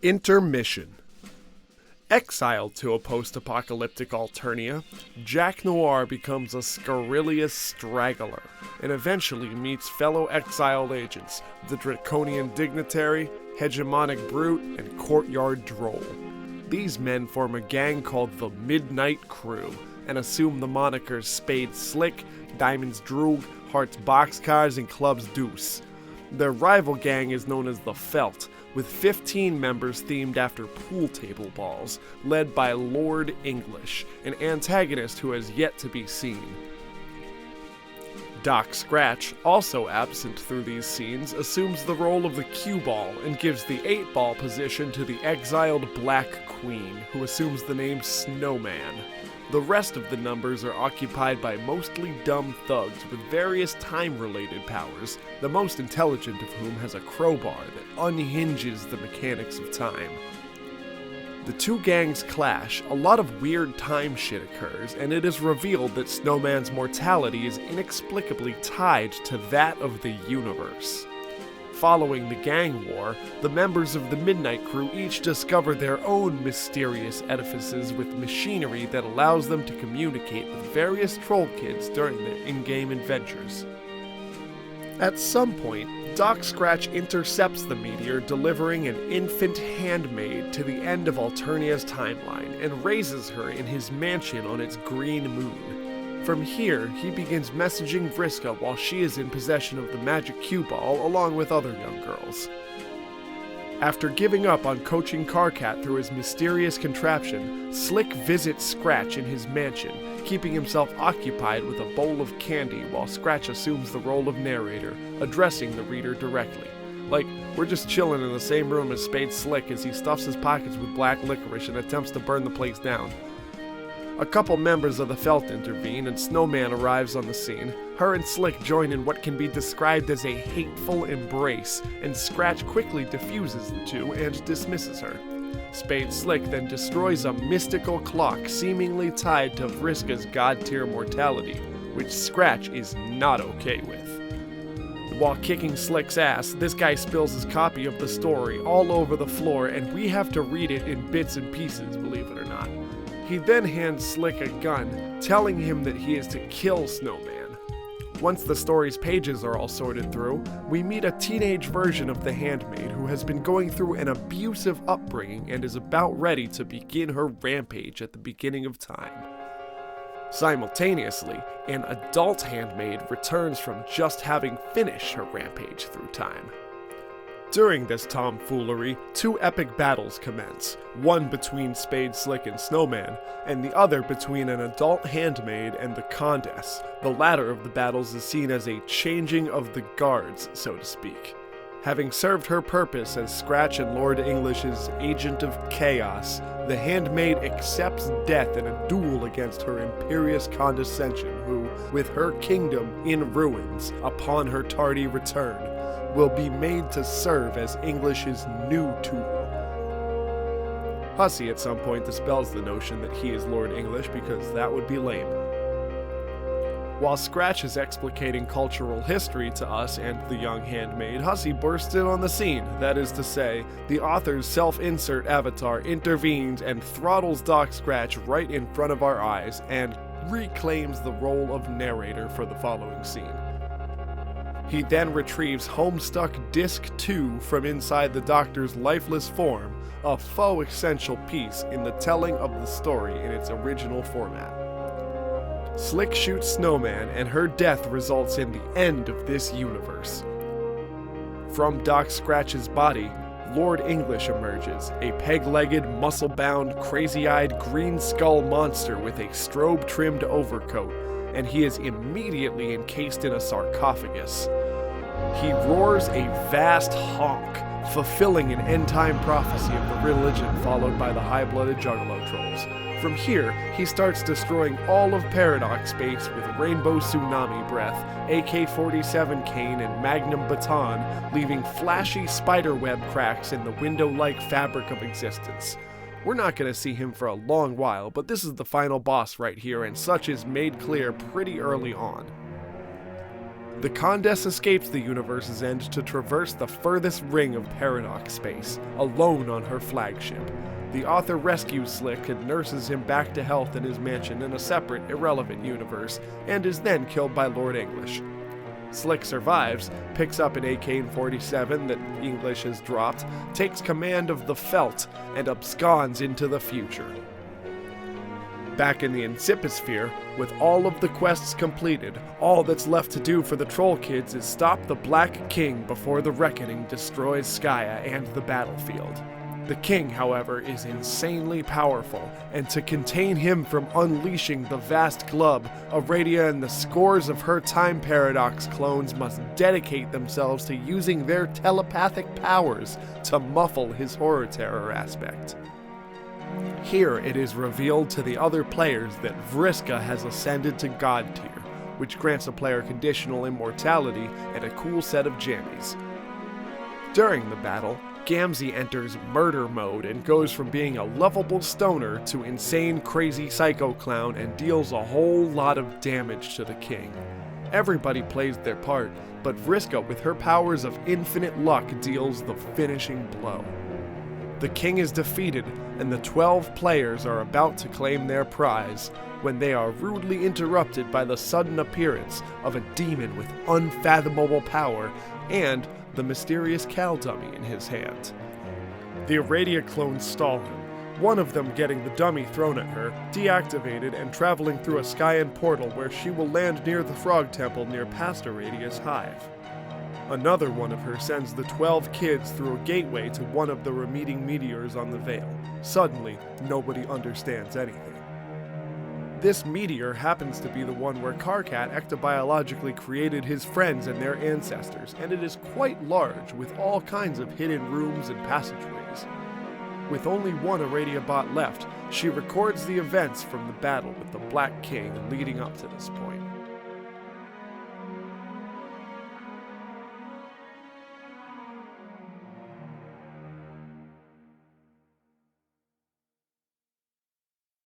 Intermission. Exiled to a post-apocalyptic Alternia, Jack Noir becomes a scurrilous straggler, and eventually meets fellow exiled agents, the Draconian Dignitary, Hegemonic Brute, and Courtyard Droll. These men form a gang called the Mignight Crew, and assume the monikers Spade Slick, Diamonds Droog, Hearts Boxcars, and Clubs Deuce. Their rival gang is known as the Felt, with 15 members themed after pool table balls, led by Lord English, an antagonist who has yet to be seen. Doc Scratch, also absent through these scenes, assumes the role of the cue ball and gives the 8-ball position to the exiled Black Queen, who assumes the name Snowman. The rest of the numbers are occupied by mostly dumb thugs with various time-related powers, the most intelligent of whom has a crowbar that unhinges the mechanics of time. The two gangs clash, a lot of weird time shit occurs, and it is revealed that Snowman's mortality is inexplicably tied to that of the universe. Following the gang war, the members of the Midnight Crew each discover their own mysterious edifices with machinery that allows them to communicate with various troll kids during their in-game adventures. At some point, Doc Scratch intercepts the meteor, delivering an infant handmaid to the end of Alternia's timeline, and raises her in his mansion on its green moon. From here, he begins messaging Vriska while she is in possession of the magic cue ball along with other young girls. After giving up on coaching Carcat through his mysterious contraption, Slick visits Scratch in his mansion, keeping himself occupied with a bowl of candy while Scratch assumes the role of narrator, addressing the reader directly. Like, we're just chilling in the same room as Spade Slick as he stuffs his pockets with black licorice and attempts to burn the place down. A couple members of the Felt intervene and Snowman arrives on the scene. Her and Slick join in what can be described as a hateful embrace, and Scratch quickly diffuses the two and dismisses her. Spade Slick then destroys a mystical clock seemingly tied to Vriska's god-tier mortality, which Scratch is not okay with. While kicking Slick's ass, this guy spills his copy of the story all over the floor, and we have to read it in bits and pieces, believe it or not. He then hands Slick a gun, telling him that he is to kill Snowman. Once the story's pages are all sorted through, we meet a teenage version of the handmaid who has been going through an abusive upbringing and is about ready to begin her rampage at the beginning of time. Simultaneously, an adult handmaid returns from just having finished her rampage through time. During this tomfoolery, two epic battles commence, one between Spade Slick and Snowman, and the other between an adult handmaid and the Condess. The latter of the battles is seen as a changing of the guards, so to speak. Having served her purpose as Scratch and Lord English's agent of chaos, the handmaid accepts death in a duel against her imperious condescension who, with her kingdom in ruins upon her tardy return, will be made to serve as English's new tool. Hussey at some point dispels the notion that he is Lord English because that would be lame. While Scratch is explicating cultural history to us and the young handmaid, Hussey bursts in on the scene. That is to say, the author's self-insert avatar intervenes and throttles Doc Scratch right in front of our eyes and reclaims the role of narrator for the following scene. He then retrieves Homestuck Disc 2 from inside the Doctor's lifeless form, a faux essential piece in the telling of the story in its original format. Slick shoots Snowman, and her death results in the end of this universe. From Doc Scratch's body, Lord English emerges, a peg-legged, muscle-bound, crazy-eyed green skull monster with a strobe-trimmed overcoat, and he is immediately encased in a sarcophagus. He roars a vast honk, fulfilling an end-time prophecy of the religion followed by the high-blooded Juggalo trolls. From here, he starts destroying all of Paradox Space with Rainbow Tsunami Breath, AK-47 cane, and Magnum Baton, leaving flashy spiderweb cracks in the window-like fabric of existence. We're not going to see him for a long while, but this is the final boss right here, and such is made clear pretty early on. The Condess escapes the universe's end to traverse the furthest ring of paradox space, alone on her flagship. The author rescues Slick and nurses him back to health in his mansion in a separate, irrelevant universe, and is then killed by Lord English. Slick survives, picks up an AK-47 that English has dropped, takes command of the Felt, and absconds into the future. Back in the Incipisphere, with all of the quests completed, all that's left to do for the Troll Kids is stop the Black King before the Reckoning destroys Skya and the battlefield. The King, however, is insanely powerful, and to contain him from unleashing the vast Glub, Aradia and the scores of her Time Paradox clones must dedicate themselves to using their telepathic powers to muffle his horror terror aspect. Here it is revealed to the other players that Vriska has ascended to God tier, which grants a player conditional immortality and a cool set of jammies. During the battle, Gamzee enters murder mode and goes from being a lovable stoner to insane crazy psycho clown and deals a whole lot of damage to the king. Everybody plays their part, but Vriska with her powers of infinite luck deals the finishing blow. The king is defeated, and the 12 players are about to claim their prize, when they are rudely interrupted by the sudden appearance of a demon with unfathomable power and the mysterious Cal dummy in his hand. The Aradia clones stall him, one of them getting the dummy thrown at her, deactivated and traveling through a Skyan portal where she will land near the Frog Temple near past Aradia's hive. Another one of her sends the 12 kids through a gateway to one of the receding meteors on the Veil. Suddenly, nobody understands anything. This meteor happens to be the one where Karkat ectobiologically created his friends and their ancestors, and it is quite large, with all kinds of hidden rooms and passageways. With only one Aradia bot left, she records the events from the battle with the Black King leading up to this point.